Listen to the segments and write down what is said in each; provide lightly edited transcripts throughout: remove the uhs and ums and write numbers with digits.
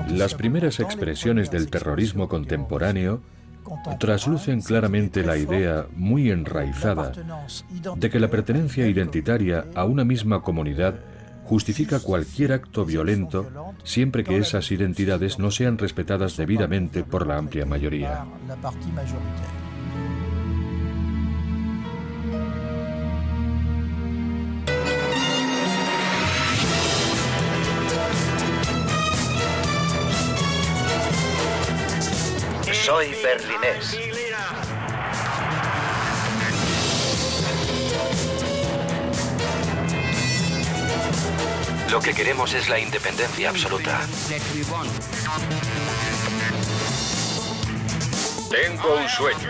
Las primeras expresiones del terrorismo contemporáneo traslucen claramente la idea muy enraizada de que la pertenencia identitaria a una misma comunidad justifica cualquier acto violento siempre que esas identidades no sean respetadas debidamente por la amplia mayoría. Soy berlinés. Lo que queremos es la independencia absoluta. Tengo un sueño.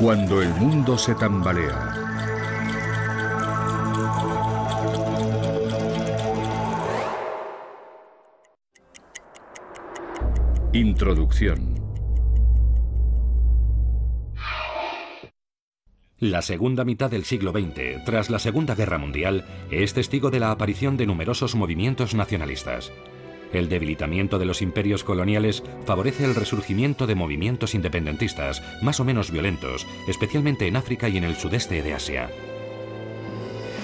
Cuando el mundo se tambalea. Introducción. La segunda mitad del siglo XX, tras la Segunda Guerra Mundial, es testigo de la aparición de numerosos movimientos nacionalistas. El debilitamiento de los imperios coloniales favorece el resurgimiento de movimientos independentistas, más o menos violentos, especialmente en África y en el sudeste de Asia.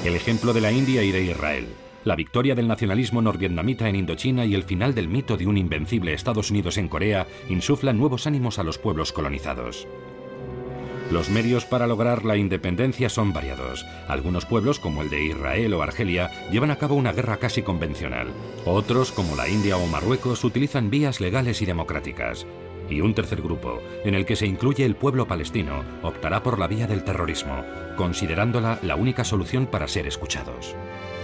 El ejemplo de la India y de Israel, la victoria del nacionalismo norvietnamita en Indochina y el final del mito de un invencible Estados Unidos en Corea insuflan nuevos ánimos a los pueblos colonizados. Los medios para lograr la independencia son variados. Algunos pueblos, como el de Israel o Argelia, llevan a cabo una guerra casi convencional. Otros, como la India o Marruecos, utilizan vías legales y democráticas. Y un tercer grupo, en el que se incluye el pueblo palestino, optará por la vía del terrorismo, considerándola la única solución para ser escuchados.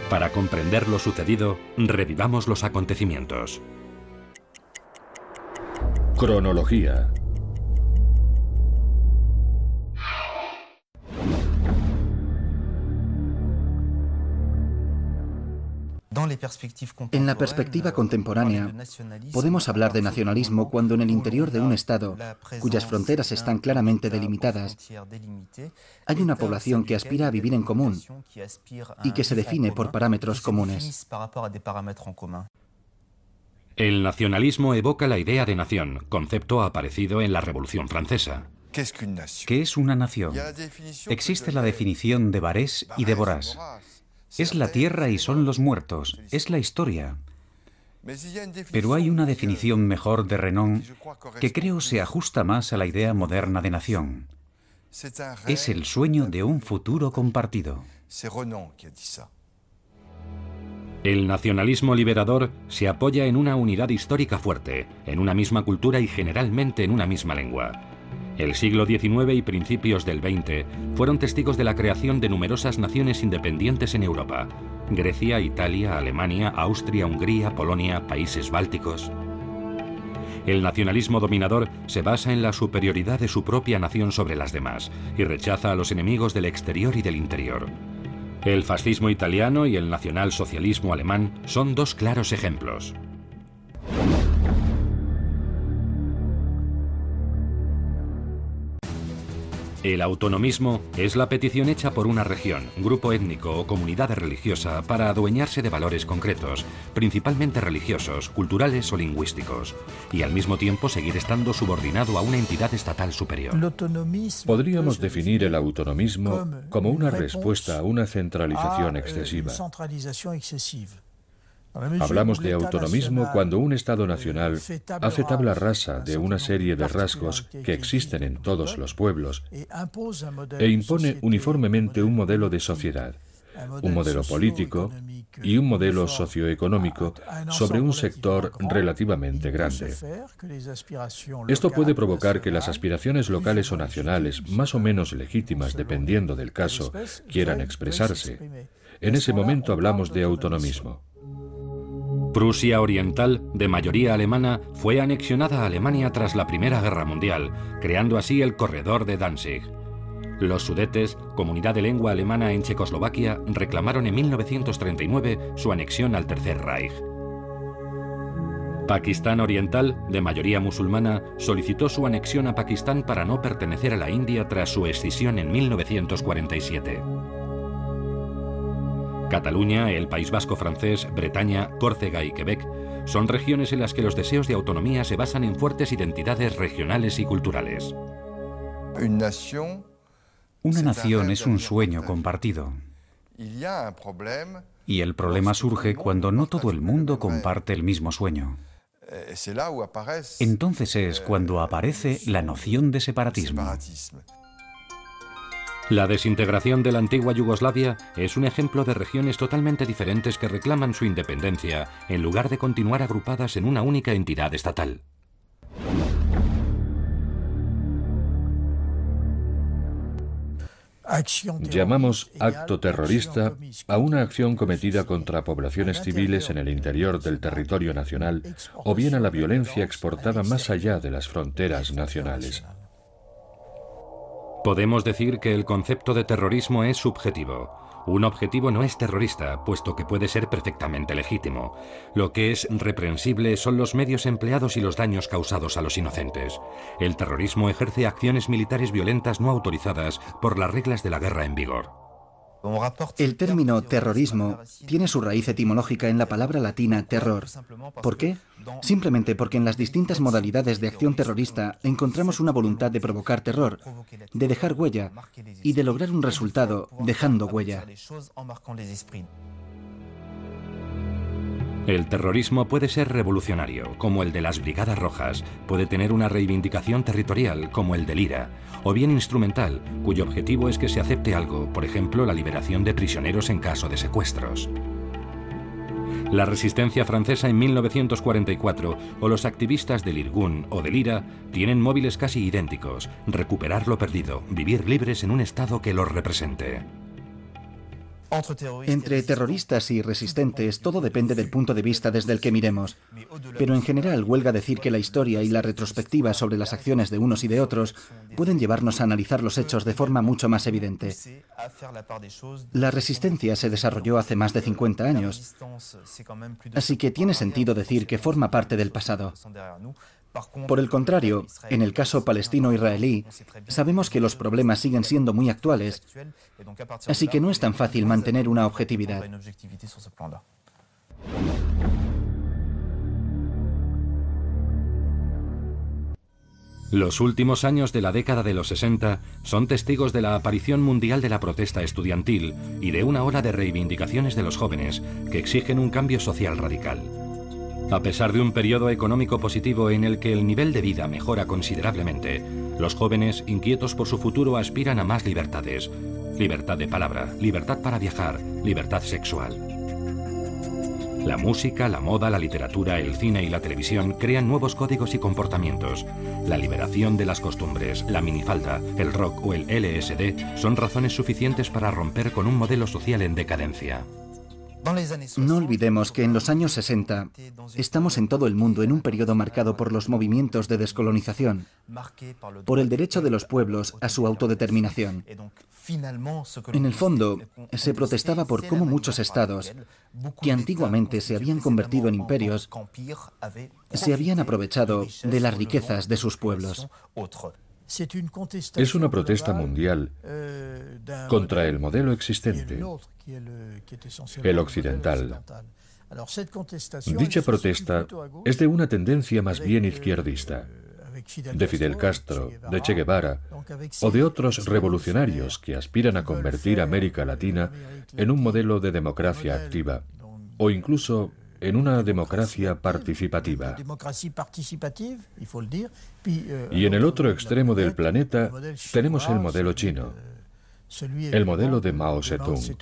Para comprender lo sucedido, revivamos los acontecimientos. Cronología. En la perspectiva contemporánea, podemos hablar de nacionalismo cuando en el interior de un Estado, cuyas fronteras están claramente delimitadas, hay una población que aspira a vivir en común y que se define por parámetros comunes. El nacionalismo evoca la idea de nación, concepto aparecido en la Revolución Francesa. ¿Qué es una nación? Existe la definición de Barrés y de Borás. Es la tierra y son los muertos, es la historia. Pero hay una definición mejor de Renan que creo se ajusta más a la idea moderna de nación. Es el sueño de un futuro compartido. El nacionalismo liberador se apoya en una unidad histórica fuerte, en una misma cultura y generalmente en una misma lengua. El siglo XIX y principios del XX fueron testigos de la creación de numerosas naciones independientes en Europa: Grecia, Italia, Alemania, Austria, Hungría, Polonia, países bálticos. El nacionalismo dominador se basa en la superioridad de su propia nación sobre las demás y rechaza a los enemigos del exterior y del interior. El fascismo italiano y el nacionalsocialismo alemán son dos claros ejemplos. El autonomismo es la petición hecha por una región, grupo étnico o comunidad religiosa para adueñarse de valores concretos, principalmente religiosos, culturales o lingüísticos, y al mismo tiempo seguir estando subordinado a una entidad estatal superior. Podríamos definir el autonomismo como una respuesta a una centralización excesiva. Hablamos de autonomismo cuando un Estado nacional hace tabla rasa de una serie de rasgos que existen en todos los pueblos e impone uniformemente un modelo de sociedad, un modelo político y un modelo socioeconómico sobre un sector relativamente grande. Esto puede provocar que las aspiraciones locales o nacionales, más o menos legítimas dependiendo del caso, quieran expresarse. En ese momento hablamos de autonomismo. Prusia Oriental, de mayoría alemana, fue anexionada a Alemania tras la Primera Guerra Mundial, creando así el corredor de Danzig. Los Sudetes, comunidad de lengua alemana en Checoslovaquia, reclamaron en 1939 su anexión al Tercer Reich. Pakistán Oriental, de mayoría musulmana, solicitó su anexión a Pakistán para no pertenecer a la India tras su escisión en 1947. Cataluña, el País Vasco francés, Bretaña, Córcega y Quebec son regiones en las que los deseos de autonomía se basan en fuertes identidades regionales y culturales. Una nación es un sueño compartido. Y el problema surge cuando no todo el mundo comparte el mismo sueño. Entonces es cuando aparece la noción de separatismo. La desintegración de la antigua Yugoslavia es un ejemplo de regiones totalmente diferentes que reclaman su independencia en lugar de continuar agrupadas en una única entidad estatal. Llamamos acto terrorista a una acción cometida contra poblaciones civiles en el interior del territorio nacional o bien a la violencia exportada más allá de las fronteras nacionales. Podemos decir que el concepto de terrorismo es subjetivo. Un objetivo no es terrorista, puesto que puede ser perfectamente legítimo. Lo que es reprensible son los medios empleados y los daños causados a los inocentes. El terrorismo ejerce acciones militares violentas no autorizadas por las reglas de la guerra en vigor. El término terrorismo tiene su raíz etimológica en la palabra latina terror. ¿Por qué? Simplemente porque en las distintas modalidades de acción terrorista encontramos una voluntad de provocar terror, de dejar huella y de lograr un resultado dejando huella. El terrorismo puede ser revolucionario, como el de las Brigadas Rojas, puede tener una reivindicación territorial, como el del IRA, o bien instrumental, cuyo objetivo es que se acepte algo, por ejemplo, la liberación de prisioneros en caso de secuestros. La resistencia francesa en 1944 o los activistas del Irgun o del IRA tienen móviles casi idénticos: recuperar lo perdido, vivir libres en un Estado que los represente. Entre terroristas y resistentes todo depende del punto de vista desde el que miremos. Pero en general huelga decir que la historia y la retrospectiva sobre las acciones de unos y de otros pueden llevarnos a analizar los hechos de forma mucho más evidente. La resistencia se desarrolló hace más de 50 años, así que tiene sentido decir que forma parte del pasado. Por el contrario, en el caso palestino-israelí, sabemos que los problemas siguen siendo muy actuales, así que no es tan fácil mantener una objetividad. Los últimos años de la década de los 60 son testigos de la aparición mundial de la protesta estudiantil y de una ola de reivindicaciones de los jóvenes que exigen un cambio social radical. A pesar de un periodo económico positivo en el que el nivel de vida mejora considerablemente, los jóvenes, inquietos por su futuro, aspiran a más libertades. Libertad de palabra, libertad para viajar, libertad sexual. La música, la moda, la literatura, el cine y la televisión crean nuevos códigos y comportamientos. La liberación de las costumbres, la minifalda, el rock o el LSD son razones suficientes para romper con un modelo social en decadencia. No olvidemos que en los años 60 estamos en todo el mundo en un periodo marcado por los movimientos de descolonización, por el derecho de los pueblos a su autodeterminación. En el fondo, se protestaba por cómo muchos estados, que antiguamente se habían convertido en imperios, se habían aprovechado de las riquezas de sus pueblos. Es una protesta mundial contra el modelo existente, el occidental. Dicha protesta es de una tendencia más bien izquierdista, de Fidel Castro, de Che Guevara o de otros revolucionarios que aspiran a convertir a América Latina en un modelo de democracia activa o incluso en una democracia participativa. Y en el otro extremo del planeta tenemos el modelo chino, el modelo de Mao Zedong.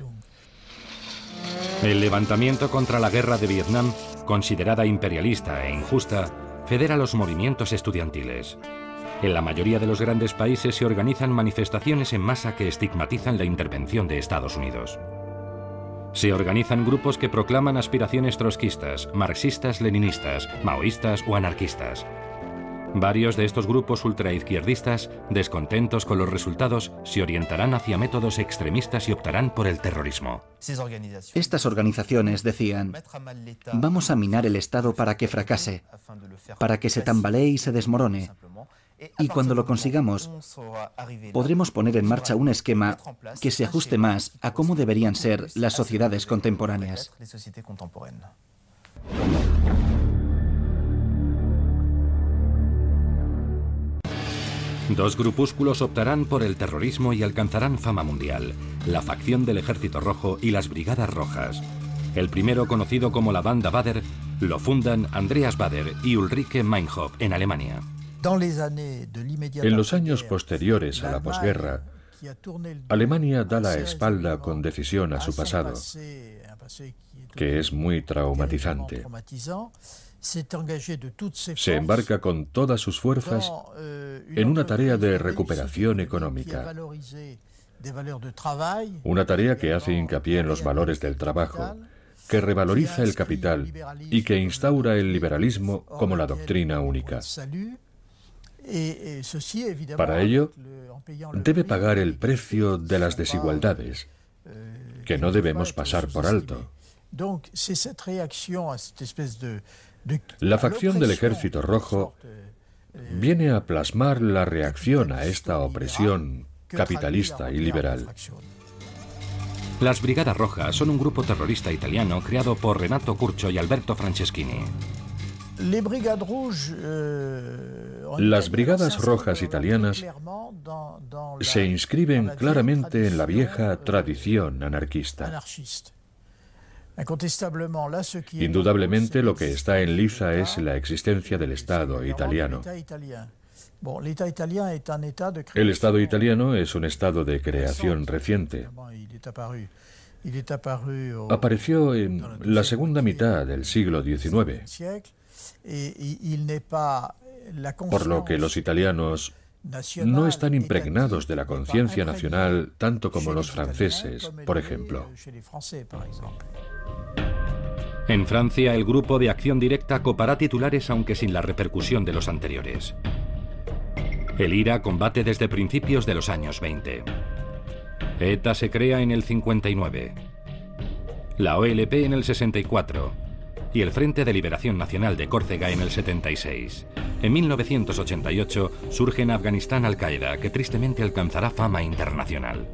El levantamiento contra la guerra de Vietnam, considerada imperialista e injusta, federa los movimientos estudiantiles. En la mayoría de los grandes países se organizan manifestaciones en masa que estigmatizan la intervención de Estados Unidos. Se organizan grupos que proclaman aspiraciones trotskistas, marxistas-leninistas, maoístas o anarquistas. Varios de estos grupos ultraizquierdistas, descontentos con los resultados, se orientarán hacia métodos extremistas y optarán por el terrorismo. Estas organizaciones decían: vamos a minar el Estado para que fracase, para que se tambalee y se desmorone. Y cuando lo consigamos, podremos poner en marcha un esquema que se ajuste más a cómo deberían ser las sociedades contemporáneas. Dos grupúsculos optarán por el terrorismo y alcanzarán fama mundial: la facción del Ejército Rojo y las Brigadas Rojas. El primero, conocido como la Banda Bader, lo fundan Andreas Bader y Ulrike Meinhof en Alemania. En los años posteriores a la posguerra, Alemania da la espalda con decisión a su pasado, que es muy traumatizante. Se embarca con todas sus fuerzas en una tarea de recuperación económica, una tarea que hace hincapié en los valores del trabajo, que revaloriza el capital y que instaura el liberalismo como la doctrina única. Para ello, debe pagar el precio de las desigualdades, que no debemos pasar por alto. La facción del Ejército Rojo viene a plasmar la reacción a esta opresión capitalista y liberal. Las Brigadas Rojas son un grupo terrorista italiano creado por Renato Curcio y Alberto Franceschini. Las Brigadas Rojas italianas se inscriben claramente en la vieja tradición anarquista. Indudablemente, lo que está en liza es la existencia del Estado italiano. El Estado italiano es un estado de creación reciente. Apareció en la segunda mitad del siglo XIX, por lo que los italianos no están impregnados de la conciencia nacional tanto como los franceses, por ejemplo. En Francia, el grupo de acción directa copará titulares aunque sin la repercusión de los anteriores. El IRA combate desde principios de los años 20. ETA se crea en el 59. La OLP en el 64. Y el Frente de Liberación Nacional de Córcega en el 76. En 1988 surge en Afganistán Al-Qaeda, que tristemente alcanzará fama internacional.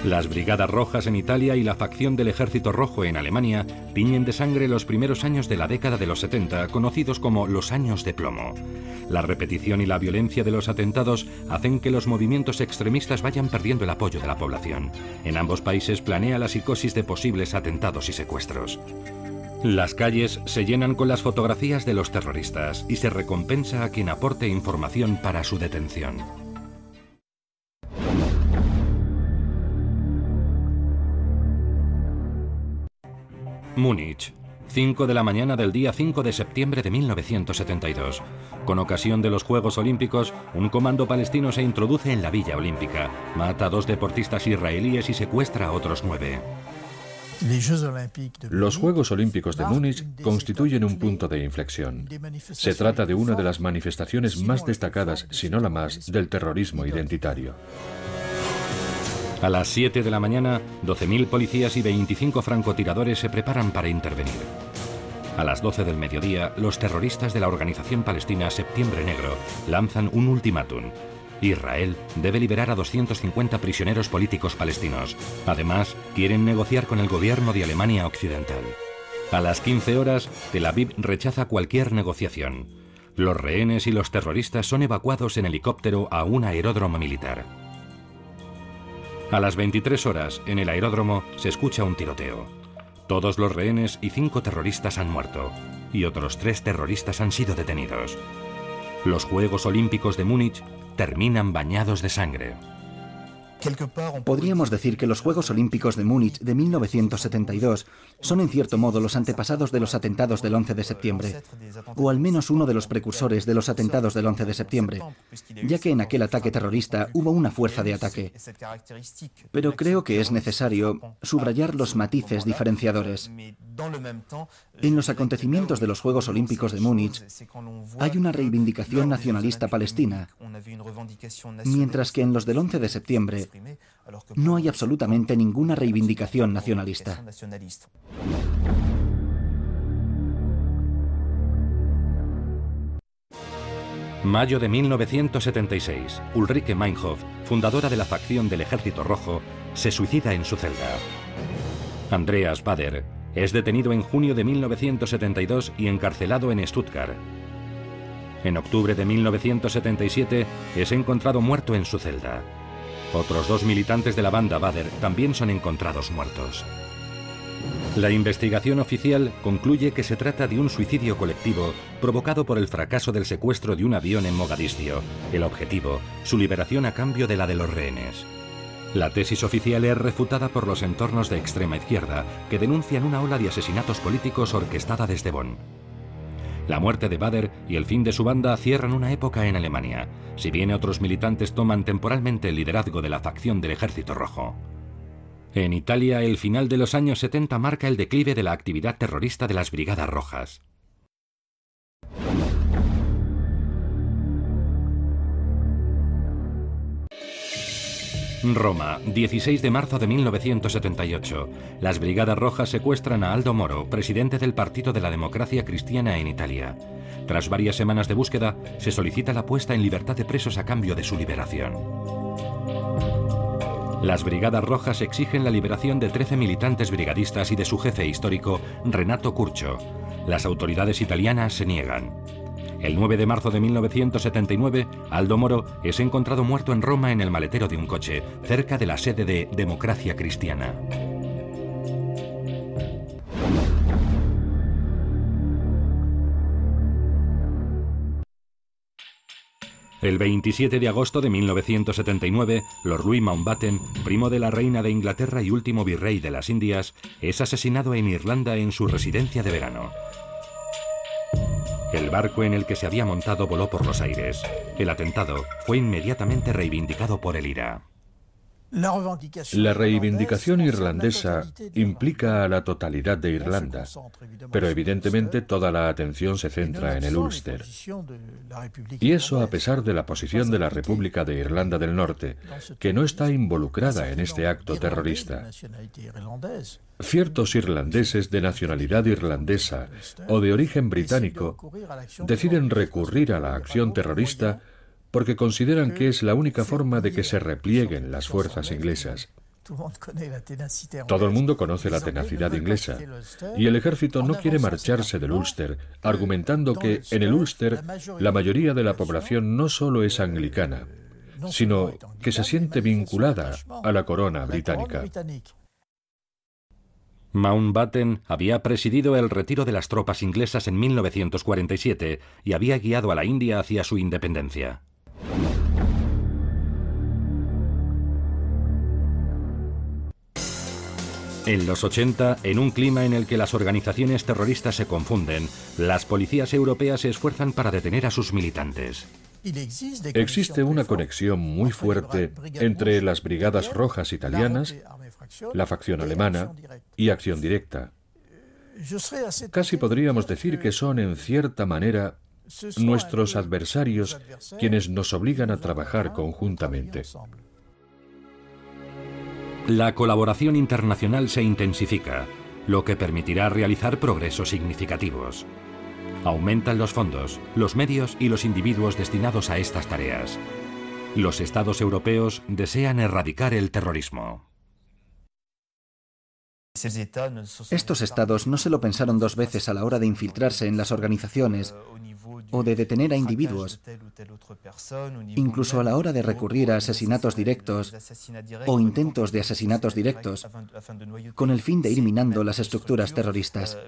Las Brigadas Rojas en Italia y la facción del Ejército Rojo en Alemania tiñen de sangre los primeros años de la década de los 70, conocidos como los años de plomo. La repetición y la violencia de los atentados hacen que los movimientos extremistas vayan perdiendo el apoyo de la población. En ambos países planea la psicosis de posibles atentados y secuestros. Las calles se llenan con las fotografías de los terroristas y se recompensa a quien aporte información para su detención. Múnich, 5 de la mañana del día 5 de septiembre de 1972. Con ocasión de los Juegos Olímpicos, un comando palestino se introduce en la Villa Olímpica, mata a 2 deportistas israelíes y secuestra a otros 9. Los Juegos Olímpicos de Múnich constituyen un punto de inflexión. Se trata de una de las manifestaciones más destacadas, si no la más, del terrorismo identitario. A las 7 de la mañana, 12.000 policías y 25 francotiradores se preparan para intervenir. A las 12 del mediodía, los terroristas de la organización palestina Septiembre Negro lanzan un ultimátum. Israel debe liberar a 250 prisioneros políticos palestinos. Además, quieren negociar con el gobierno de Alemania Occidental. A las 15 horas, Tel Aviv rechaza cualquier negociación. Los rehenes y los terroristas son evacuados en helicóptero a un aeródromo militar. A las 23 horas, en el aeródromo, se escucha un tiroteo. Todos los rehenes y 5 terroristas han muerto, y otros 3 terroristas han sido detenidos. Los Juegos Olímpicos de Múnich terminan bañados de sangre. Podríamos decir que los Juegos Olímpicos de Múnich de 1972 son en cierto modo los antepasados de los atentados del 11 de septiembre, o al menos uno de los precursores de los atentados del 11 de septiembre, ya que en aquel ataque terrorista hubo una fuerza de ataque. Pero creo que es necesario subrayar los matices diferenciadores. En los acontecimientos de los Juegos Olímpicos de Múnich hay una reivindicación nacionalista palestina, mientras que en los del 11 de septiembre no hay absolutamente ninguna reivindicación nacionalista. Mayo de 1976. Ulrike Meinhof, fundadora de la facción del Ejército Rojo, se suicida en su celda. Andreas Baader es detenido en junio de 1972 y encarcelado en Stuttgart. En octubre de 1977 es encontrado muerto en su celda. Otros 2 militantes de la banda Baader también son encontrados muertos. La investigación oficial concluye que se trata de un suicidio colectivo provocado por el fracaso del secuestro de un avión en Mogadiscio. El objetivo, su liberación a cambio de la de los rehenes. La tesis oficial es refutada por los entornos de extrema izquierda, que denuncian una ola de asesinatos políticos orquestada desde Bonn. La muerte de Baader y el fin de su banda cierran una época en Alemania, si bien otros militantes toman temporalmente el liderazgo de la facción del Ejército Rojo. En Italia, el final de los años 70 marca el declive de la actividad terrorista de las Brigadas Rojas. Roma, 16 de marzo de 1978. Las Brigadas Rojas secuestran a Aldo Moro, presidente del Partido de la Democracia Cristiana en Italia. Tras varias semanas de búsqueda, se solicita la puesta en libertad de presos a cambio de su liberación. Las Brigadas Rojas exigen la liberación de 13 militantes brigadistas y de su jefe histórico, Renato Curcio. Las autoridades italianas se niegan. El 9 de marzo de 1979, Aldo Moro es encontrado muerto en Roma en el maletero de un coche, cerca de la sede de Democracia Cristiana. El 27 de agosto de 1979, Lord Louis Mountbatten, primo de la reina de Inglaterra y último virrey de las Indias, es asesinado en Irlanda en su residencia de verano. El barco en el que se había montado voló por los aires. El atentado fue inmediatamente reivindicado por el IRA. La reivindicación irlandesa implica a la totalidad de Irlanda, pero evidentemente toda la atención se centra en el Ulster. Y eso a pesar de la posición de la República de Irlanda del Norte, que no está involucrada en este acto terrorista. Ciertos irlandeses de nacionalidad irlandesa o de origen británico deciden recurrir a la acción terrorista porque consideran que es la única forma de que se replieguen las fuerzas inglesas. Todo el mundo conoce la tenacidad inglesa, y el ejército no quiere marcharse del Ulster, argumentando que en el Ulster la mayoría de la población no solo es anglicana, sino que se siente vinculada a la corona británica. Mountbatten había presidido el retiro de las tropas inglesas en 1947 y había guiado a la India hacia su independencia. En los 80, en un clima en el que las organizaciones terroristas se confunden, las policías europeas se esfuerzan para detener a sus militantes. Existe una conexión muy fuerte entre las Brigadas Rojas italianas, la facción alemana y Acción Directa. Casi podríamos decir que son, en cierta manera, nuestros adversarios quienes nos obligan a trabajar conjuntamente. La colaboración internacional se intensifica, lo que permitirá realizar progresos significativos. Aumentan los fondos, los medios y los individuos destinados a estas tareas. Los estados europeos desean erradicar el terrorismo. Estos estados no se lo pensaron dos veces a la hora de infiltrarse en las organizaciones o de detener a individuos, incluso a la hora de recurrir a asesinatos directos o intentos de asesinatos directos, con el fin de ir minando las estructuras terroristas.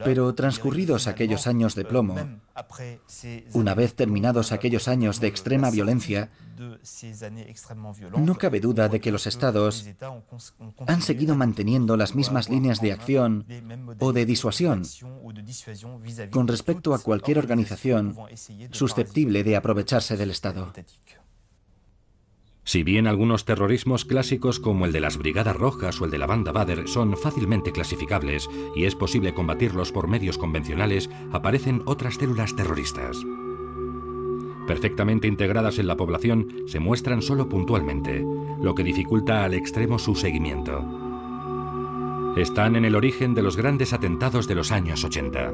Pero transcurridos aquellos años de plomo, una vez terminados aquellos años de extrema violencia, No cabe duda de que los estados han seguido manteniendo las mismas líneas de acción o de disuasión con respecto a cualquier organización susceptible de aprovecharse del Estado. Si bien algunos terrorismos clásicos como el de las Brigadas Rojas o el de la Banda Badr son fácilmente clasificables y es posible combatirlos por medios convencionales, aparecen otras células terroristas. Perfectamente integradas en la población, se muestran solo puntualmente, lo que dificulta al extremo su seguimiento. Están en el origen de los grandes atentados de los años 80.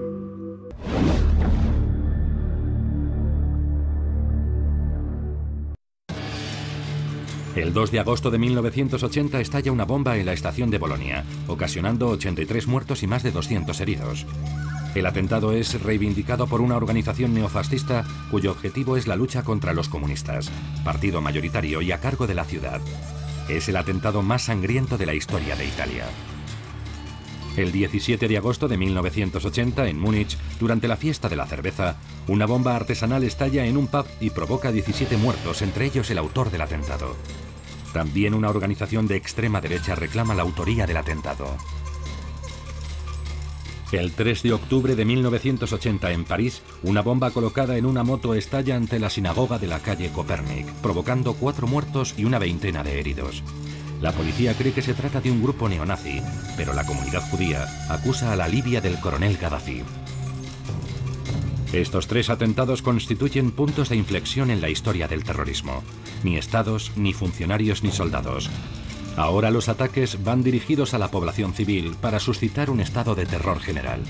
El 2 de agosto de 1980 estalla una bomba en la estación de Bolonia, ocasionando 83 muertos y más de 200 heridos. El atentado es reivindicado por una organización neofascista cuyo objetivo es la lucha contra los comunistas, partido mayoritario y a cargo de la ciudad. Es el atentado más sangriento de la historia de Italia. El 17 de agosto de 1980, en Múnich, durante la fiesta de la cerveza, una bomba artesanal estalla en un pub y provoca 17 muertos, entre ellos el autor del atentado. También una organización de extrema derecha reclama la autoría del atentado. El 3 de octubre de 1980, en París, una bomba colocada en una moto estalla ante la sinagoga de la calle Copernic, provocando 4 muertos y una veintena de heridos. La policía cree que se trata de un grupo neonazi, pero la comunidad judía acusa a la Libia del coronel Gaddafi. Estos 3 atentados constituyen puntos de inflexión en la historia del terrorismo. Ni estados, ni funcionarios, ni soldados. Ahora los ataques van dirigidos a la población civil para suscitar un estado de terror general.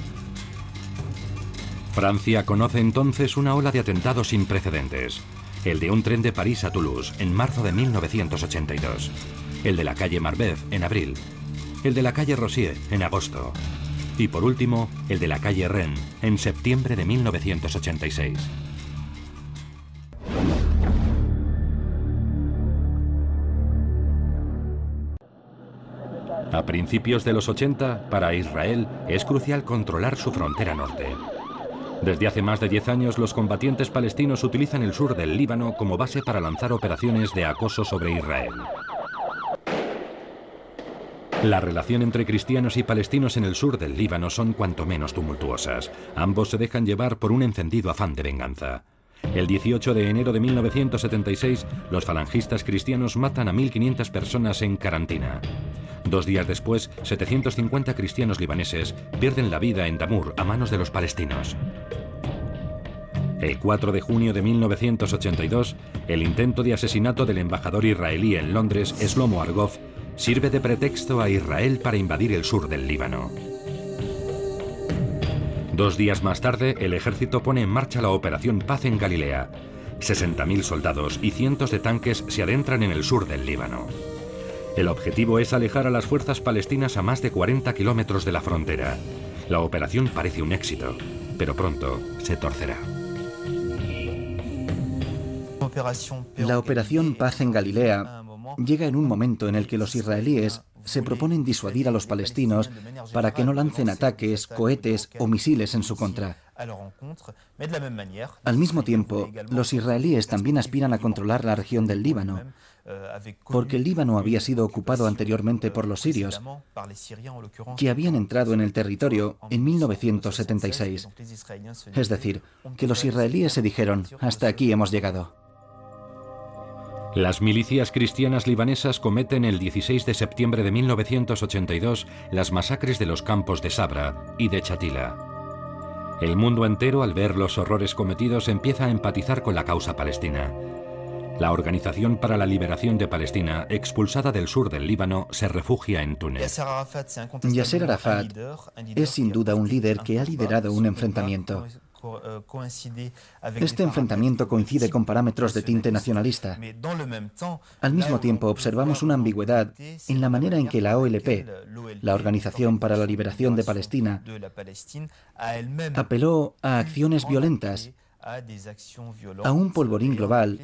Francia conoce entonces una ola de atentados sin precedentes. El de un tren de París a Toulouse, en marzo de 1982. El de la calle Marbeuf, en abril. El de la calle Rossier, en agosto. Y por último, el de la calle Rennes, en septiembre de 1986. A principios de los 80, para Israel, es crucial controlar su frontera norte. Desde hace más de 10 años, los combatientes palestinos utilizan el sur del Líbano como base para lanzar operaciones de acoso sobre Israel. La relación entre cristianos y palestinos en el sur del Líbano son cuanto menos tumultuosas. Ambos se dejan llevar por un encendido afán de venganza. El 18 de enero de 1976, los falangistas cristianos matan a 1.500 personas en Karantina. 2 días después, 750 cristianos libaneses pierden la vida en Damur a manos de los palestinos. El 4 de junio de 1982, el intento de asesinato del embajador israelí en Londres, Shlomo Argov, sirve de pretexto a Israel para invadir el sur del Líbano. 2 días más tarde, el ejército pone en marcha la Operación Paz en Galilea. 60.000 soldados y cientos de tanques se adentran en el sur del Líbano. El objetivo es alejar a las fuerzas palestinas a más de 40 kilómetros de la frontera. La operación parece un éxito, pero pronto se torcerá. La Operación Paz en Galilea llega en un momento en el que los israelíes se proponen disuadir a los palestinos para que no lancen ataques, cohetes o misiles en su contra. Al mismo tiempo, los israelíes también aspiran a controlar la región del Líbano, porque el Líbano había sido ocupado anteriormente por los sirios, que habían entrado en el territorio en 1976. Es decir, que los israelíes se dijeron, hasta aquí hemos llegado. Las milicias cristianas libanesas cometen el 16 de septiembre de 1982 las masacres de los campos de Sabra y de Chatila. El mundo entero, al ver los horrores cometidos, empieza a empatizar con la causa palestina. La Organización para la Liberación de Palestina, expulsada del sur del Líbano, se refugia en Túnez. Yasser Arafat es sin duda un líder que ha liderado un enfrentamiento. Este enfrentamiento coincide con parámetros de tinte nacionalista. Al mismo tiempo, observamos una ambigüedad en la manera en que la OLP, la Organización para la Liberación de Palestina, apeló a acciones violentas, a un polvorín global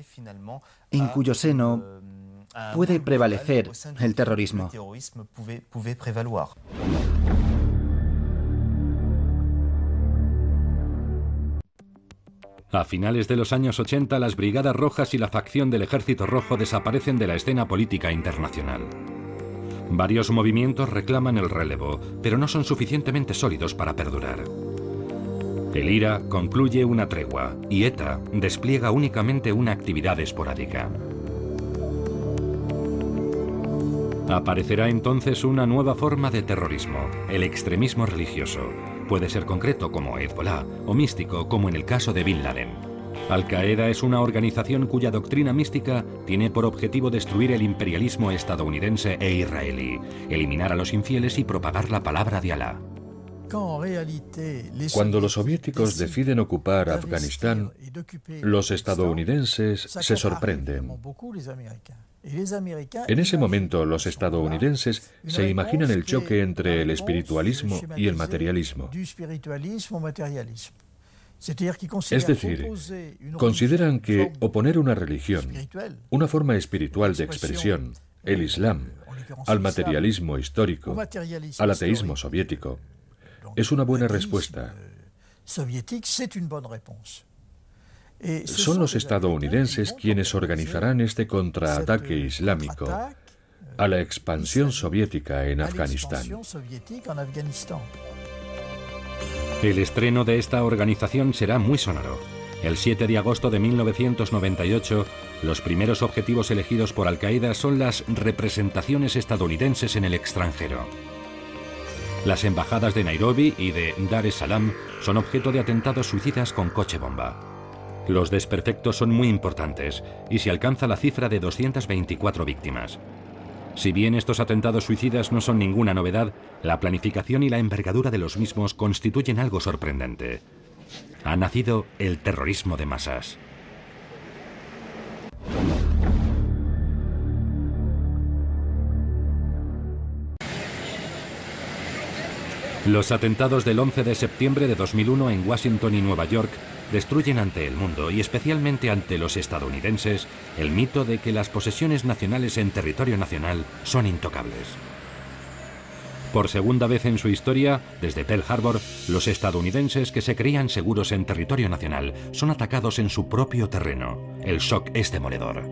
en cuyo seno puede prevalecer el terrorismo. A finales de los años 80, las Brigadas Rojas y la facción del Ejército Rojo desaparecen de la escena política internacional. Varios movimientos reclaman el relevo, pero no son suficientemente sólidos para perdurar. El IRA concluye una tregua y ETA despliega únicamente una actividad esporádica. Aparecerá entonces una nueva forma de terrorismo, el extremismo religioso. Puede ser concreto como Hezbollah o místico como en el caso de Bin Laden. Al-Qaeda es una organización cuya doctrina mística tiene por objetivo destruir el imperialismo estadounidense e israelí, eliminar a los infieles y propagar la palabra de Alá. Cuando los soviéticos deciden ocupar Afganistán, los estadounidenses se sorprenden. En ese momento, los estadounidenses se imaginan el choque entre el espiritualismo y el materialismo. Es decir, consideran que oponer una religión, una forma espiritual de expresión, el Islam, al materialismo histórico, al ateísmo soviético, es una buena respuesta. Son los estadounidenses quienes organizarán este contraataque islámico a la expansión soviética en Afganistán. El estreno de esta organización será muy sonoro. El 7 de agosto de 1998, los primeros objetivos elegidos por Al-Qaeda son las representaciones estadounidenses en el extranjero. Las embajadas de Nairobi y de Dar es Salaam son objeto de atentados suicidas con coche bomba. Los desperfectos son muy importantes y se alcanza la cifra de 224 víctimas. Si bien estos atentados suicidas no son ninguna novedad, la planificación y la envergadura de los mismos constituyen algo sorprendente. Ha nacido el terrorismo de masas. Los atentados del 11 de septiembre de 2001 en Washington y Nueva York destruyen ante el mundo, y especialmente ante los estadounidenses, el mito de que las posesiones nacionales en territorio nacional son intocables. Por segunda vez en su historia, desde Pearl Harbor, los estadounidenses que se creían seguros en territorio nacional son atacados en su propio terreno. El shock es demoledor.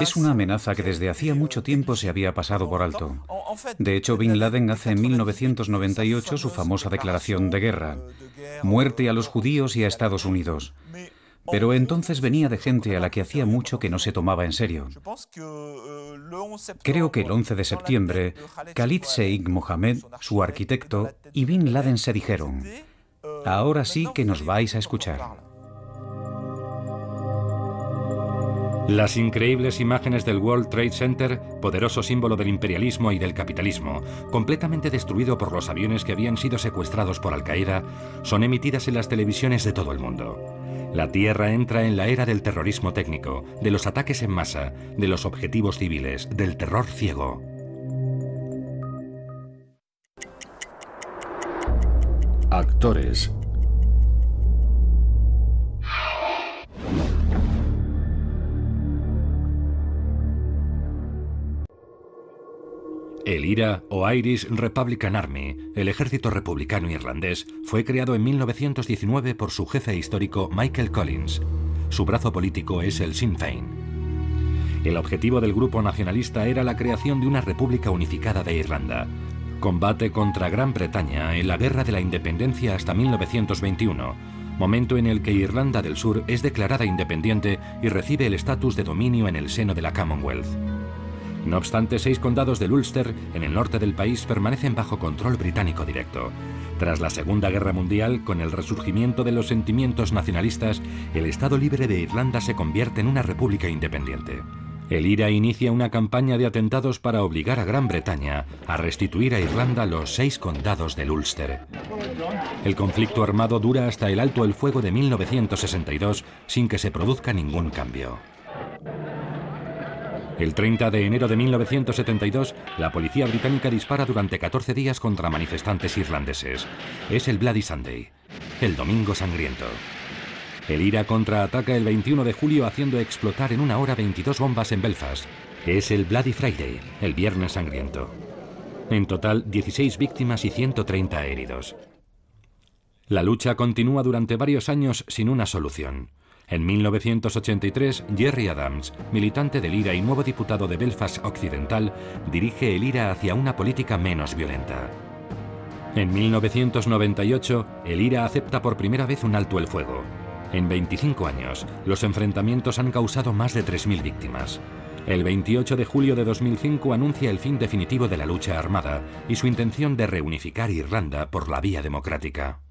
Es una amenaza que desde hacía mucho tiempo se había pasado por alto. De hecho, Bin Laden hace en 1998 su famosa declaración de guerra: muerte a los judíos y a Estados Unidos. Pero entonces venía de gente a la que hacía mucho que no se tomaba en serio. Creo que el 11 de septiembre, Khalid Sheikh Mohammed, su arquitecto, y Bin Laden se dijeron: ahora sí que nos vais a escuchar. Las increíbles imágenes del World Trade Center, poderoso símbolo del imperialismo y del capitalismo, completamente destruido por los aviones que habían sido secuestrados por Al-Qaeda, son emitidas en las televisiones de todo el mundo. La Tierra entra en la era del terrorismo técnico, de los ataques en masa, de los objetivos civiles, del terror ciego. Actores. El IRA, o Irish Republican Army, el ejército republicano irlandés, fue creado en 1919 por su jefe histórico Michael Collins. Su brazo político es el Sinn Féin. El objetivo del grupo nacionalista era la creación de una república unificada de Irlanda. Combate contra Gran Bretaña en la Guerra de la Independencia hasta 1921, momento en el que Irlanda del Sur es declarada independiente y recibe el estatus de dominio en el seno de la Commonwealth. No obstante, 6 condados del Ulster, en el norte del país, permanecen bajo control británico directo. Tras la Segunda Guerra Mundial, con el resurgimiento de los sentimientos nacionalistas, el Estado Libre de Irlanda se convierte en una república independiente. El IRA inicia una campaña de atentados para obligar a Gran Bretaña a restituir a Irlanda los 6 condados del Ulster. El conflicto armado dura hasta el alto el fuego de 1962, sin que se produzca ningún cambio. El 30 de enero de 1972, la policía británica dispara durante 14 días contra manifestantes irlandeses. Es el Bloody Sunday, el Domingo Sangriento. El IRA contraataca el 21 de julio haciendo explotar en 1 hora 22 bombas en Belfast. Es el Bloody Friday, el Viernes Sangriento. En total, 16 víctimas y 130 heridos. La lucha continúa durante varios años sin una solución. En 1983, Gerry Adams, militante del IRA y nuevo diputado de Belfast Occidental, dirige el IRA hacia una política menos violenta. En 1998, el IRA acepta por primera vez un alto el fuego. En 25 años, los enfrentamientos han causado más de 3.000 víctimas. El 28 de julio de 2005 anuncia el fin definitivo de la lucha armada y su intención de reunificar Irlanda por la vía democrática.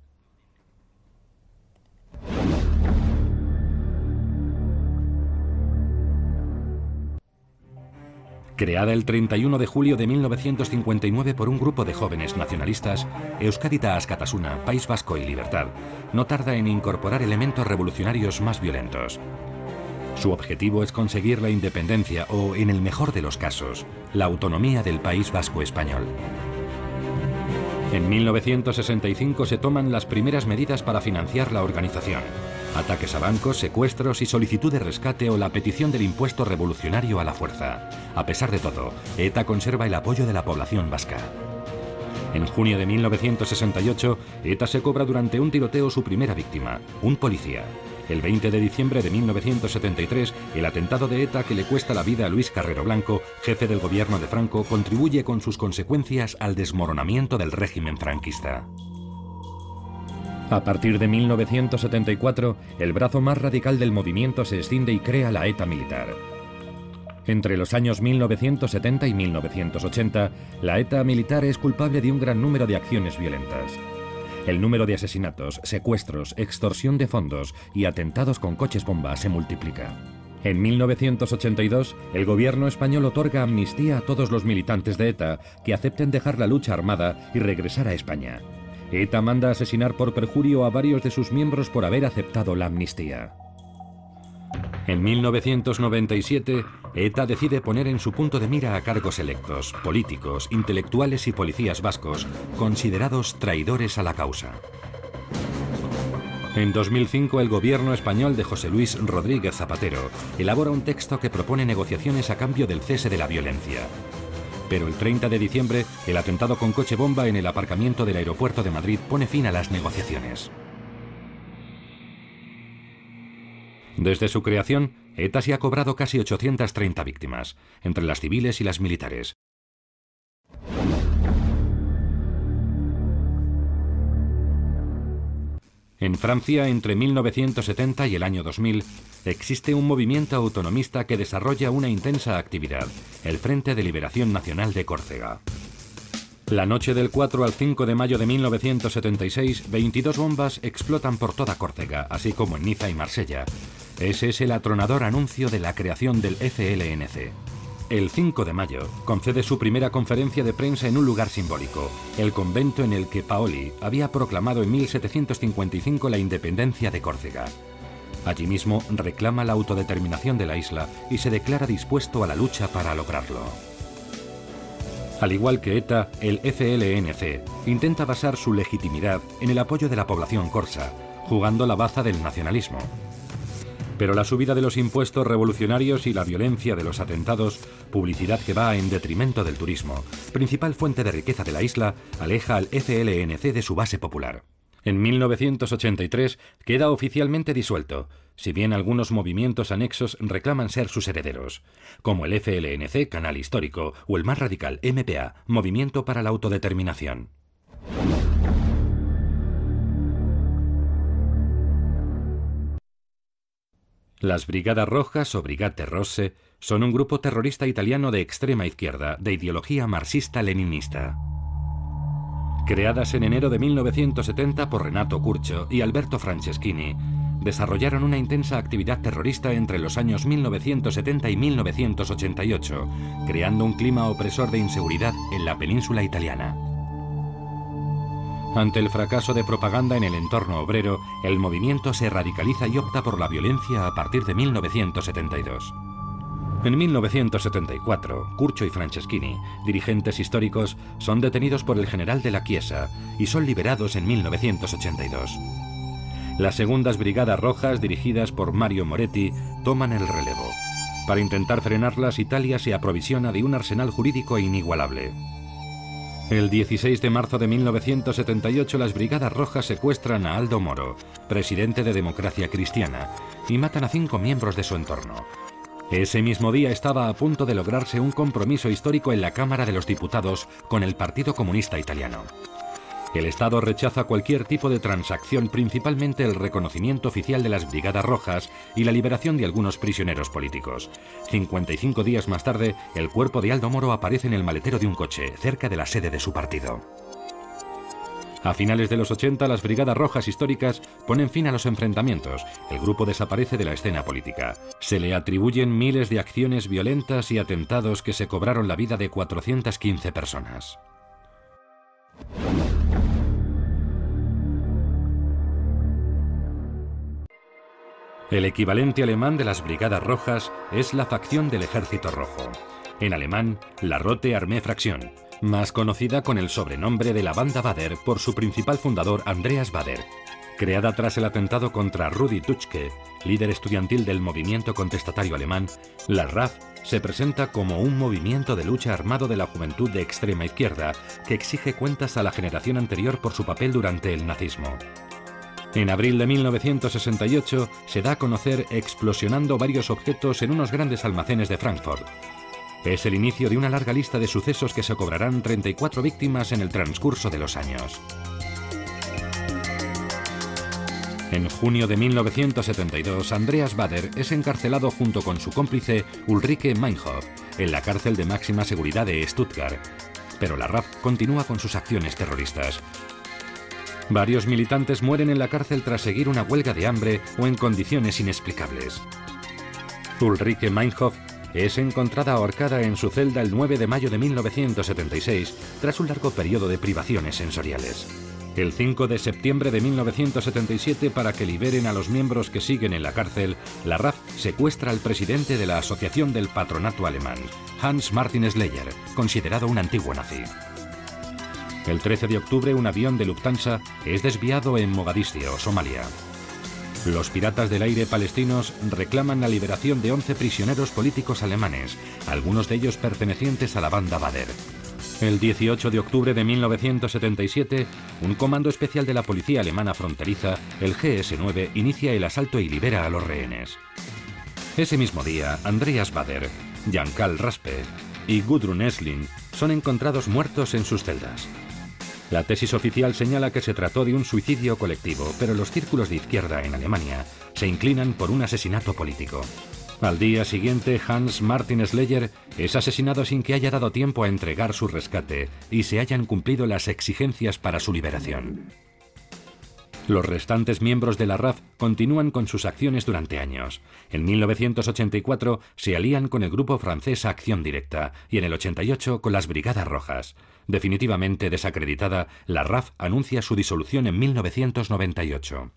Creada el 31 de julio de 1959 por un grupo de jóvenes nacionalistas, Euskadita Askatasuna, País Vasco y Libertad, no tarda en incorporar elementos revolucionarios más violentos. Su objetivo es conseguir la independencia o, en el mejor de los casos, la autonomía del País Vasco español. En 1965 se toman las primeras medidas para financiar la organización: ataques a bancos, secuestros y solicitud de rescate o la petición del impuesto revolucionario a la fuerza. A pesar de todo, ETA conserva el apoyo de la población vasca. En junio de 1968, ETA se cobra durante un tiroteo su primera víctima, un policía. El 20 de diciembre de 1973, el atentado de ETA que le cuesta la vida a Luis Carrero Blanco, jefe del gobierno de Franco, contribuye con sus consecuencias al desmoronamiento del régimen franquista. A partir de 1974, el brazo más radical del movimiento se escinde y crea la ETA militar. Entre los años 1970 y 1980, la ETA militar es culpable de un gran número de acciones violentas. El número de asesinatos, secuestros, extorsión de fondos y atentados con coches bomba se multiplica. En 1982, el gobierno español otorga amnistía a todos los militantes de ETA que acepten dejar la lucha armada y regresar a España. ETA manda asesinar por perjurio a varios de sus miembros por haber aceptado la amnistía. En 1997, ETA decide poner en su punto de mira a cargos electos, políticos, intelectuales y policías vascos, considerados traidores a la causa. En 2005, el gobierno español de José Luis Rodríguez Zapatero elabora un texto que propone negociaciones a cambio del cese de la violencia. Pero el 30 de diciembre, el atentado con coche bomba en el aparcamiento del aeropuerto de Madrid pone fin a las negociaciones. Desde su creación, ETA se ha cobrado casi 830 víctimas, entre las civiles y las militares. En Francia, entre 1970 y el año 2000, existe un movimiento autonomista que desarrolla una intensa actividad, el Frente de Liberación Nacional de Córcega. La noche del 4 al 5 de mayo de 1976, 22 bombas explotan por toda Córcega, así como en Niza y Marsella. Ese es el atronador anuncio de la creación del FLNC. El 5 de mayo concede su primera conferencia de prensa en un lugar simbólico, el convento en el que Paoli había proclamado en 1755 la independencia de Córcega. Allí mismo reclama la autodeterminación de la isla y se declara dispuesto a la lucha para lograrlo. Al igual que ETA, el FLNC intenta basar su legitimidad en el apoyo de la población corsa, jugando la baza del nacionalismo. Pero la subida de los impuestos revolucionarios y la violencia de los atentados, publicidad que va en detrimento del turismo, principal fuente de riqueza de la isla, aleja al FLNC de su base popular. En 1983 queda oficialmente disuelto, si bien algunos movimientos anexos reclaman ser sus herederos, como el FLNC, Canal Histórico, o el más radical MPA, Movimiento para la Autodeterminación. Las Brigadas Rojas o Brigate Rosse son un grupo terrorista italiano de extrema izquierda, de ideología marxista-leninista. Creadas en enero de 1970 por Renato Curcio y Alberto Franceschini, desarrollaron una intensa actividad terrorista entre los años 1970 y 1988, creando un clima opresor de inseguridad en la península italiana. Ante el fracaso de propaganda en el entorno obrero, el movimiento se radicaliza y opta por la violencia a partir de 1972. En 1974, Curcio y Franceschini, dirigentes históricos, son detenidos por el general de la Chiesa y son liberados en 1982. Las segundas Brigadas Rojas, dirigidas por Mario Moretti, toman el relevo. Para intentar frenarlas, Italia se aprovisiona de un arsenal jurídico inigualable. El 16 de marzo de 1978 las Brigadas Rojas secuestran a Aldo Moro, presidente de Democracia Cristiana, y matan a 5 miembros de su entorno. Ese mismo día estaba a punto de lograrse un compromiso histórico en la Cámara de los Diputados con el Partido Comunista Italiano. El Estado rechaza cualquier tipo de transacción, principalmente el reconocimiento oficial de las Brigadas Rojas y la liberación de algunos prisioneros políticos. 55 días más tarde, el cuerpo de Aldo Moro aparece en el maletero de un coche, cerca de la sede de su partido. A finales de los 80, las Brigadas Rojas históricas ponen fin a los enfrentamientos. El grupo desaparece de la escena política. Se le atribuyen miles de acciones violentas y atentados que se cobraron la vida de 415 personas. El equivalente alemán de las Brigadas Rojas es la facción del Ejército Rojo. En alemán, la Rote Armee Fraktion, más conocida con el sobrenombre de la Banda Bader por su principal fundador Andreas Bader. Creada tras el atentado contra Rudi Dutschke, líder estudiantil del movimiento contestatario alemán, la RAF se presenta como un movimiento de lucha armado de la juventud de extrema izquierda que exige cuentas a la generación anterior por su papel durante el nazismo. En abril de 1968 se da a conocer explosionando varios objetos en unos grandes almacenes de Frankfurt. Es el inicio de una larga lista de sucesos que se cobrarán 34 víctimas en el transcurso de los años. En junio de 1972, Andreas Bader es encarcelado junto con su cómplice Ulrike Meinhof en la cárcel de máxima seguridad de Stuttgart. Pero la RAF continúa con sus acciones terroristas. Varios militantes mueren en la cárcel tras seguir una huelga de hambre o en condiciones inexplicables. Ulrike Meinhof es encontrada ahorcada en su celda el 9 de mayo de 1976 tras un largo periodo de privaciones sensoriales. El 5 de septiembre de 1977, para que liberen a los miembros que siguen en la cárcel, la RAF secuestra al presidente de la Asociación del Patronato Alemán, Hans Martin Schleyer, considerado un antiguo nazi. El 13 de octubre, un avión de Lufthansa es desviado en Mogadiscio, Somalia. Los piratas del aire palestinos reclaman la liberación de 11 prisioneros políticos alemanes, algunos de ellos pertenecientes a la Banda Bader. El 18 de octubre de 1977, un comando especial de la policía alemana fronteriza, el GS-9, inicia el asalto y libera a los rehenes. Ese mismo día, Andreas Bader, Jan-Carl Raspe y Gudrun Essling son encontrados muertos en sus celdas. La tesis oficial señala que se trató de un suicidio colectivo, pero los círculos de izquierda en Alemania se inclinan por un asesinato político. Al día siguiente, Hans Martin Schleyer es asesinado sin que haya dado tiempo a entregar su rescate y se hayan cumplido las exigencias para su liberación. Los restantes miembros de la RAF continúan con sus acciones durante años. En 1984 se alían con el grupo francés Acción Directa y en el 88 con las Brigadas Rojas. Definitivamente desacreditada, la RAF anuncia su disolución en 1998.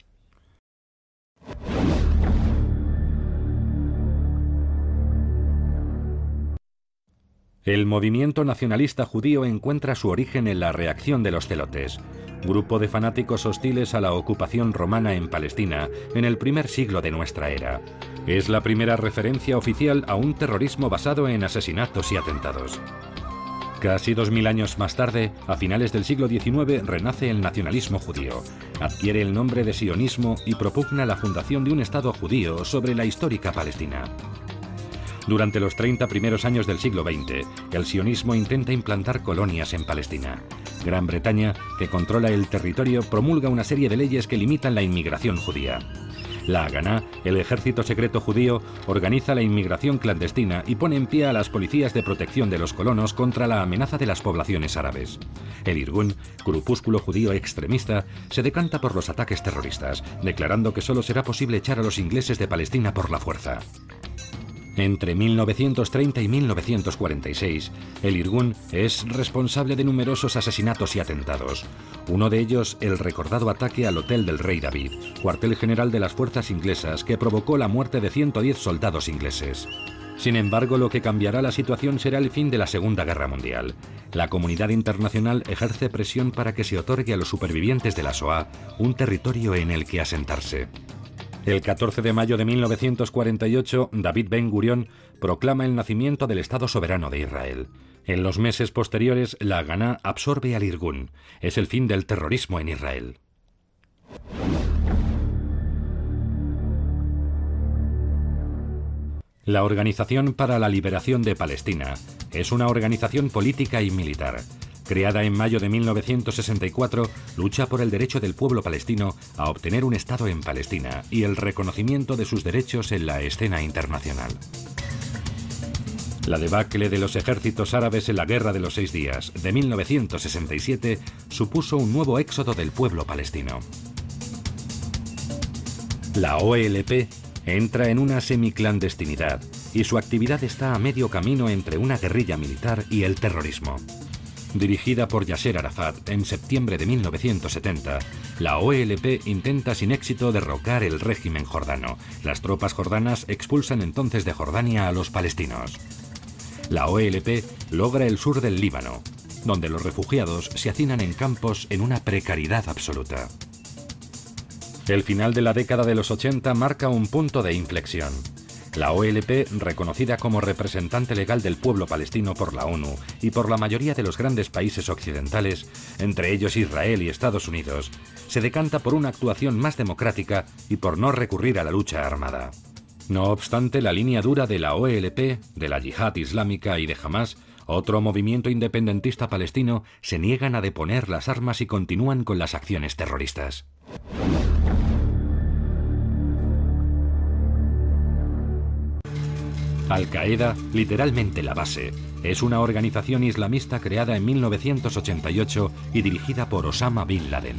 El movimiento nacionalista judío encuentra su origen en la reacción de los celotes, grupo de fanáticos hostiles a la ocupación romana en Palestina en el primer siglo de nuestra era. Es la primera referencia oficial a un terrorismo basado en asesinatos y atentados. Casi 2000 años más tarde, a finales del siglo XIX, renace el nacionalismo judío, adquiere el nombre de sionismo y propugna la fundación de un Estado judío sobre la histórica Palestina. Durante los 30 primeros años del siglo XX, el sionismo intenta implantar colonias en Palestina. Gran Bretaña, que controla el territorio, promulga una serie de leyes que limitan la inmigración judía. La Haganá, el ejército secreto judío, organiza la inmigración clandestina y pone en pie a las policías de protección de los colonos contra la amenaza de las poblaciones árabes. El Irgun, grupúsculo judío extremista, se decanta por los ataques terroristas, declarando que solo será posible echar a los ingleses de Palestina por la fuerza. Entre 1930 y 1946, el Irgun es responsable de numerosos asesinatos y atentados. Uno de ellos, el recordado ataque al Hotel del Rey David, cuartel general de las fuerzas inglesas que provocó la muerte de 110 soldados ingleses. Sin embargo, lo que cambiará la situación será el fin de la Segunda Guerra Mundial. La comunidad internacional ejerce presión para que se otorgue a los supervivientes de la Shoah un territorio en el que asentarse. El 14 de mayo de 1948, David Ben Gurión proclama el nacimiento del Estado soberano de Israel. En los meses posteriores, la Haganá absorbe al Irgun. Es el fin del terrorismo en Israel. La Organización para la Liberación de Palestina es una organización política y militar. Creada en mayo de 1964, lucha por el derecho del pueblo palestino a obtener un Estado en Palestina y el reconocimiento de sus derechos en la escena internacional. La debacle de los ejércitos árabes en la Guerra de los 6 Días de 1967 supuso un nuevo éxodo del pueblo palestino. La OLP entra en una semiclandestinidad y su actividad está a medio camino entre una guerrilla militar y el terrorismo. Dirigida por Yasser Arafat en septiembre de 1970, la OLP intenta sin éxito derrocar el régimen jordano. Las tropas jordanas expulsan entonces de Jordania a los palestinos. La OLP logra el sur del Líbano, donde los refugiados se hacinan en campos en una precariedad absoluta. El final de la década de los 80 marca un punto de inflexión. La OLP, reconocida como representante legal del pueblo palestino por la ONU y por la mayoría de los grandes países occidentales, entre ellos Israel y Estados Unidos, se decanta por una actuación más democrática y por no recurrir a la lucha armada. No obstante, la línea dura de la OLP, de la Yihad Islámica y de Hamás, otro movimiento independentista palestino, se niegan a deponer las armas y continúan con las acciones terroristas. Al-Qaeda, literalmente la base, es una organización islamista creada en 1988 y dirigida por Osama Bin Laden.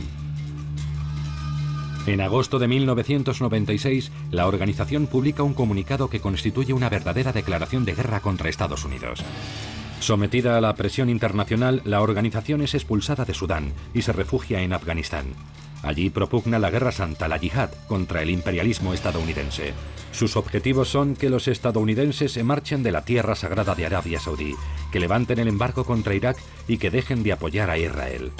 En agosto de 1996, la organización publica un comunicado que constituye una verdadera declaración de guerra contra Estados Unidos. Sometida a la presión internacional, la organización es expulsada de Sudán y se refugia en Afganistán. Allí propugna la Guerra Santa, la Yihad, contra el imperialismo estadounidense. Sus objetivos son que los estadounidenses se marchen de la tierra sagrada de Arabia Saudí, que levanten el embargo contra Irak y que dejen de apoyar a Israel.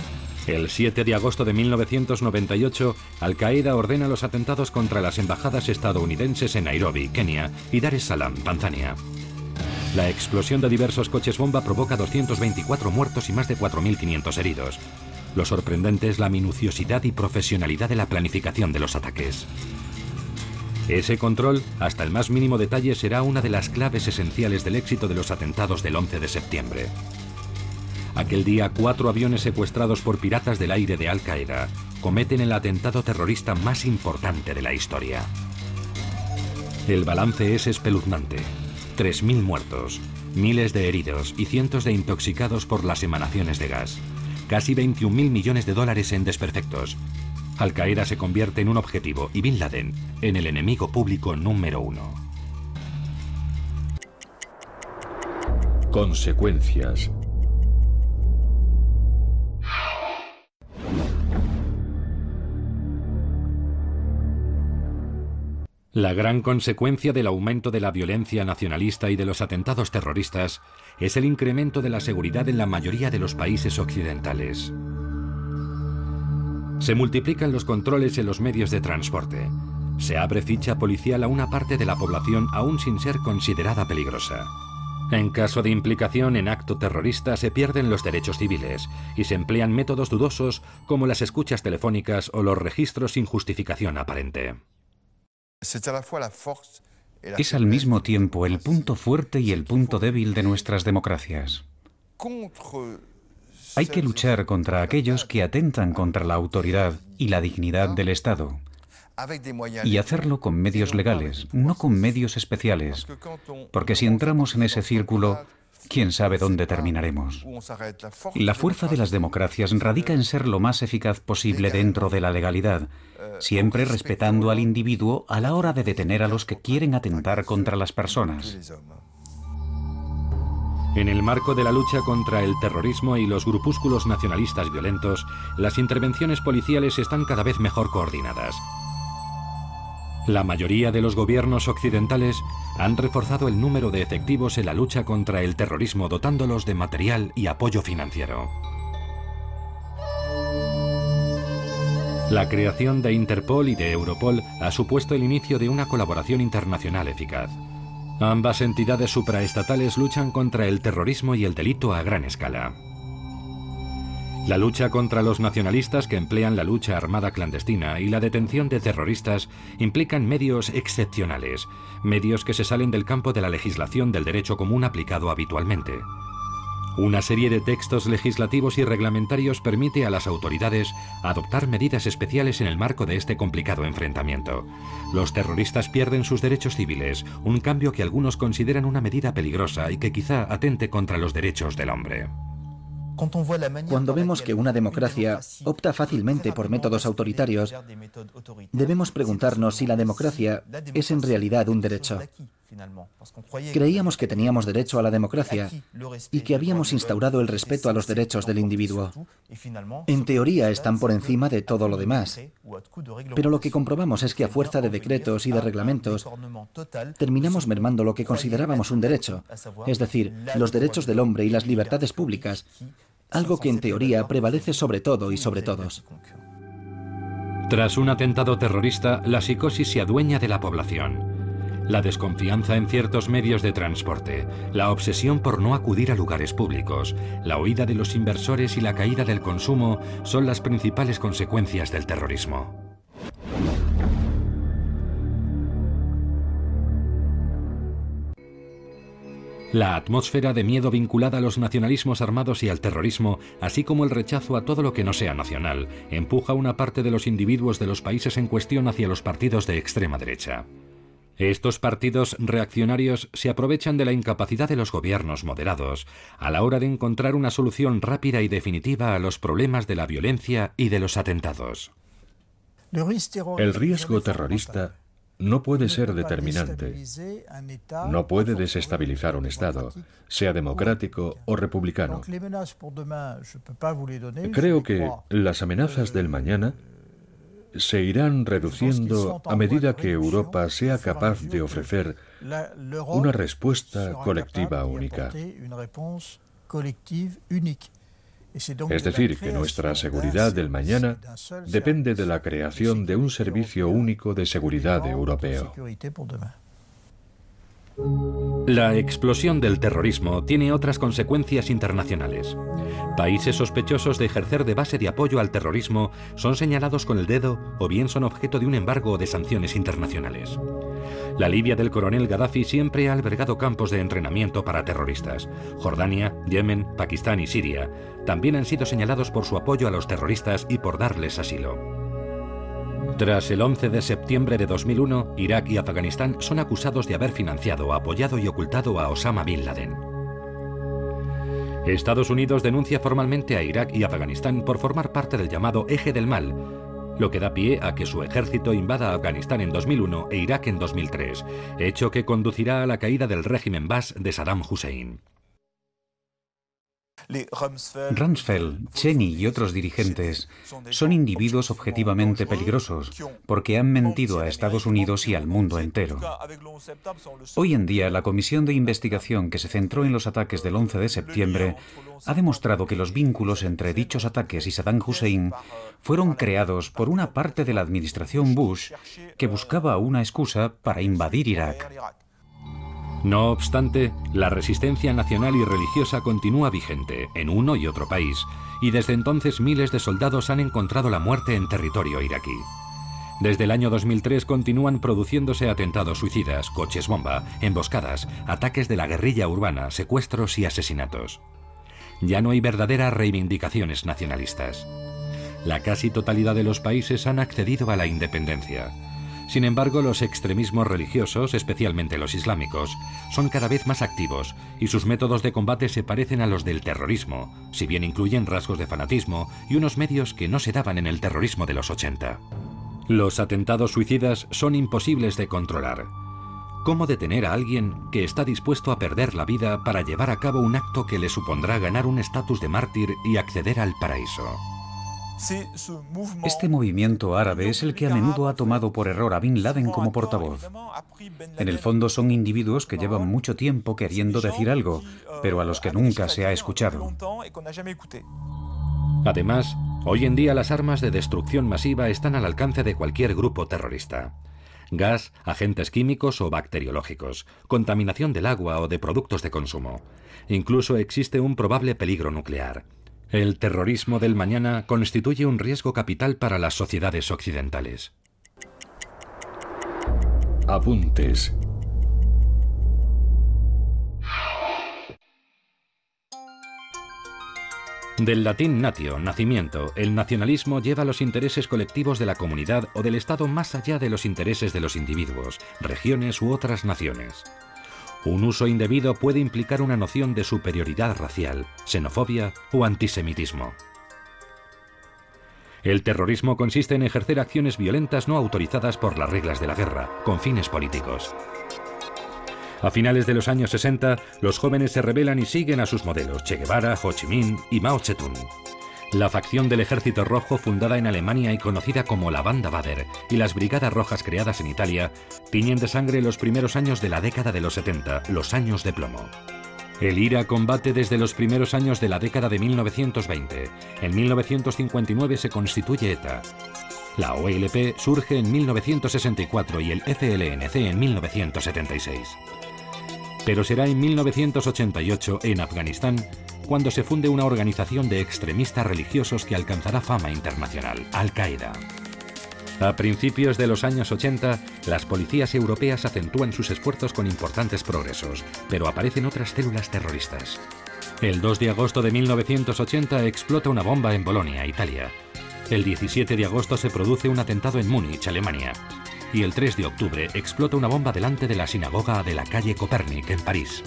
El 7 de agosto de 1998, Al-Qaeda ordena los atentados contra las embajadas estadounidenses en Nairobi, Kenia, y Dar es Salaam, Tanzania. La explosión de diversos coches bomba provoca 224 muertos y más de 4.500 heridos. Lo sorprendente es la minuciosidad y profesionalidad de la planificación de los ataques. Ese control, hasta el más mínimo detalle, será una de las claves esenciales del éxito de los atentados del 11 de septiembre. Aquel día, 4 aviones secuestrados por piratas del aire de Al-Qaeda cometen el atentado terrorista más importante de la historia. El balance es espeluznante. 3.000 muertos, miles de heridos y cientos de intoxicados por las emanaciones de gas. Casi 21.000 millones de dólares en desperfectos. Al-Qaeda se convierte en un objetivo y Bin Laden en el enemigo público número 1. Consecuencias. La gran consecuencia del aumento de la violencia nacionalista y de los atentados terroristas es el incremento de la seguridad en la mayoría de los países occidentales. Se multiplican los controles en los medios de transporte. Se abre ficha policial a una parte de la población aún sin ser considerada peligrosa. En caso de implicación en acto terrorista se pierden los derechos civiles y se emplean métodos dudosos como las escuchas telefónicas o los registros sin justificación aparente. Es al mismo tiempo el punto fuerte y el punto débil de nuestras democracias. Hay que luchar contra aquellos que atentan contra la autoridad y la dignidad del Estado, y hacerlo con medios legales, no con medios especiales, porque si entramos en ese círculo, quién sabe dónde terminaremos. La fuerza de las democracias radica en ser lo más eficaz posible dentro de la legalidad, siempre respetando al individuo a la hora de detener a los que quieren atentar contra las personas. En el marco de la lucha contra el terrorismo y los grupúsculos nacionalistas violentos, las intervenciones policiales están cada vez mejor coordinadas. La mayoría de los gobiernos occidentales han reforzado el número de efectivos en la lucha contra el terrorismo, dotándolos de material y apoyo financiero. La creación de Interpol y de Europol ha supuesto el inicio de una colaboración internacional eficaz. Ambas entidades supraestatales luchan contra el terrorismo y el delito a gran escala. La lucha contra los nacionalistas que emplean la lucha armada clandestina y la detención de terroristas implican medios excepcionales, medios que se salen del campo de la legislación del derecho común aplicado habitualmente. Una serie de textos legislativos y reglamentarios permite a las autoridades adoptar medidas especiales en el marco de este complicado enfrentamiento. Los terroristas pierden sus derechos civiles, un cambio que algunos consideran una medida peligrosa y que quizá atente contra los derechos del hombre. Cuando vemos que una democracia opta fácilmente por métodos autoritarios, debemos preguntarnos si la democracia es en realidad un derecho. Creíamos que teníamos derecho a la democracia y que habíamos instaurado el respeto a los derechos del individuo. En teoría están por encima de todo lo demás, pero lo que comprobamos es que a fuerza de decretos y de reglamentos terminamos mermando lo que considerábamos un derecho, es decir, los derechos del hombre y las libertades públicas, algo que en teoría prevalece sobre todo y sobre todos. Tras un atentado terrorista, la psicosis se adueña de la población. La desconfianza en ciertos medios de transporte, la obsesión por no acudir a lugares públicos, la huida de los inversores y la caída del consumo son las principales consecuencias del terrorismo. La atmósfera de miedo vinculada a los nacionalismos armados y al terrorismo, así como el rechazo a todo lo que no sea nacional, empuja a una parte de los individuos de los países en cuestión hacia los partidos de extrema derecha. Estos partidos reaccionarios se aprovechan de la incapacidad de los gobiernos moderados a la hora de encontrar una solución rápida y definitiva a los problemas de la violencia y de los atentados. El riesgo terrorista no puede ser determinante. No puede desestabilizar un Estado, sea democrático o republicano. Creo que las amenazas del mañana se irán reduciendo a medida que Europa sea capaz de ofrecer una respuesta colectiva única. Es decir, que nuestra seguridad del mañana depende de la creación de un servicio único de seguridad europeo. La explosión del terrorismo tiene otras consecuencias internacionales. Países sospechosos de ejercer de base de apoyo al terrorismo son señalados con el dedo o bien son objeto de un embargo o de sanciones internacionales. La Libia del coronel Gaddafi siempre ha albergado campos de entrenamiento para terroristas. Jordania, Yemen, Pakistán y Siria también han sido señalados por su apoyo a los terroristas y por darles asilo. Tras el 11 de septiembre de 2001, Irak y Afganistán son acusados de haber financiado, apoyado y ocultado a Osama Bin Laden. Estados Unidos denuncia formalmente a Irak y Afganistán por formar parte del llamado Eje del Mal, lo que da pie a que su ejército invada Afganistán en 2001 e Irak en 2003, hecho que conducirá a la caída del régimen Baas de Saddam Hussein. Rumsfeld, Cheney y otros dirigentes son individuos objetivamente peligrosos porque han mentido a Estados Unidos y al mundo entero. Hoy en día, la comisión de investigación que se centró en los ataques del 11 de septiembre ha demostrado que los vínculos entre dichos ataques y Saddam Hussein fueron creados por una parte de la administración Bush que buscaba una excusa para invadir Irak. No obstante, la resistencia nacional y religiosa continúa vigente en uno y otro país, y desde entonces miles de soldados han encontrado la muerte en territorio iraquí. Desde el año 2003 continúan produciéndose atentados suicidas, coches bomba, emboscadas, ataques de la guerrilla urbana, secuestros y asesinatos. Ya no hay verdaderas reivindicaciones nacionalistas. La casi totalidad de los países han accedido a la independencia. Sin embargo, los extremismos religiosos, especialmente los islámicos, son cada vez más activos y sus métodos de combate se parecen a los del terrorismo, si bien incluyen rasgos de fanatismo y unos medios que no se daban en el terrorismo de los 80. Los atentados suicidas son imposibles de controlar. ¿Cómo detener a alguien que está dispuesto a perder la vida para llevar a cabo un acto que le supondrá ganar un estatus de mártir y acceder al paraíso? Este movimiento árabe es el que a menudo ha tomado por error a Bin Laden como portavoz. En el fondo son individuos que llevan mucho tiempo queriendo decir algo, pero a los que nunca se ha escuchado. Además, hoy en día las armas de destrucción masiva están al alcance de cualquier grupo terrorista. Gas, agentes químicos o bacteriológicos, contaminación del agua o de productos de consumo. Incluso existe un probable peligro nuclear. El terrorismo del mañana constituye un riesgo capital para las sociedades occidentales. Apuntes. Del latín natio, nacimiento, el nacionalismo lleva los intereses colectivos de la comunidad o del Estado más allá de los intereses de los individuos, regiones u otras naciones. Un uso indebido puede implicar una noción de superioridad racial, xenofobia o antisemitismo. El terrorismo consiste en ejercer acciones violentas no autorizadas por las reglas de la guerra, con fines políticos. A finales de los años 60, los jóvenes se rebelan y siguen a sus modelos, Che Guevara, Ho Chi Minh y Mao Zedong. La facción del Ejército Rojo, fundada en Alemania y conocida como la Banda Bader, y las Brigadas Rojas creadas en Italia, tiñen de sangre los primeros años de la década de los 70, los años de plomo. El IRA combate desde los primeros años de la década de 1920. En 1959 se constituye ETA. La OLP surge en 1964 y el FLNC en 1976. Pero será en 1988, en Afganistán, cuando se funde una organización de extremistas religiosos que alcanzará fama internacional, Al-Qaeda. A principios de los años 80, las policías europeas acentúan sus esfuerzos con importantes progresos, pero aparecen otras células terroristas. El 2 de agosto de 1980 explota una bomba en Bolonia, Italia. El 17 de agosto se produce un atentado en Múnich, Alemania. Y el 3 de octubre explota una bomba delante de la sinagoga de la calle Copernic, en París.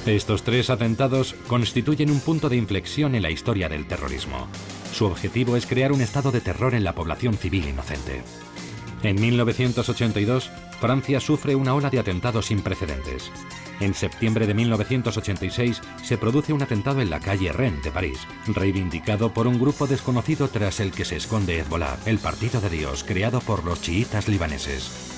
Estos tres atentados constituyen un punto de inflexión en la historia del terrorismo. Su objetivo es crear un estado de terror en la población civil inocente. En 1982, Francia sufre una ola de atentados sin precedentes. En septiembre de 1986 se produce un atentado en la calle Rennes de París, reivindicado por un grupo desconocido tras el que se esconde Hezbollah, el Partido de Dios, creado por los chiitas libaneses.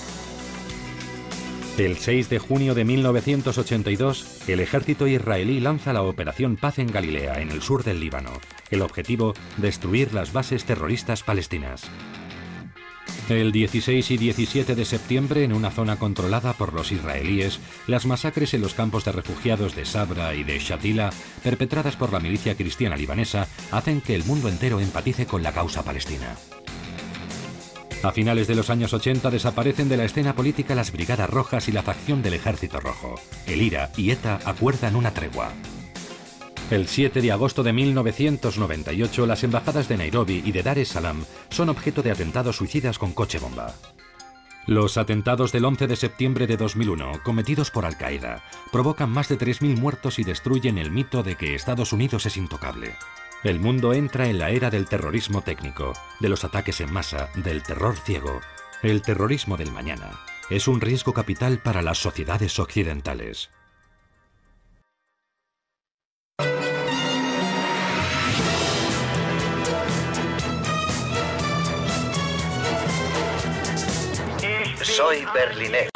El 6 de junio de 1982, el ejército israelí lanza la Operación Paz en Galilea, en el sur del Líbano. El objetivo, destruir las bases terroristas palestinas. El 16 y 17 de septiembre, en una zona controlada por los israelíes, las masacres en los campos de refugiados de Sabra y de Shatila, perpetradas por la milicia cristiana libanesa, hacen que el mundo entero empatice con la causa palestina. A finales de los años 80 desaparecen de la escena política las Brigadas Rojas y la facción del Ejército Rojo. El IRA y ETA acuerdan una tregua. El 7 de agosto de 1998, las embajadas de Nairobi y de Dar es Salaam son objeto de atentados suicidas con coche bomba. Los atentados del 11 de septiembre de 2001, cometidos por Al-Qaeda, provocan más de 3.000 muertos y destruyen el mito de que Estados Unidos es intocable. El mundo entra en la era del terrorismo técnico, de los ataques en masa, del terror ciego. El terrorismo del mañana es un riesgo capital para las sociedades occidentales. Soy berlinés.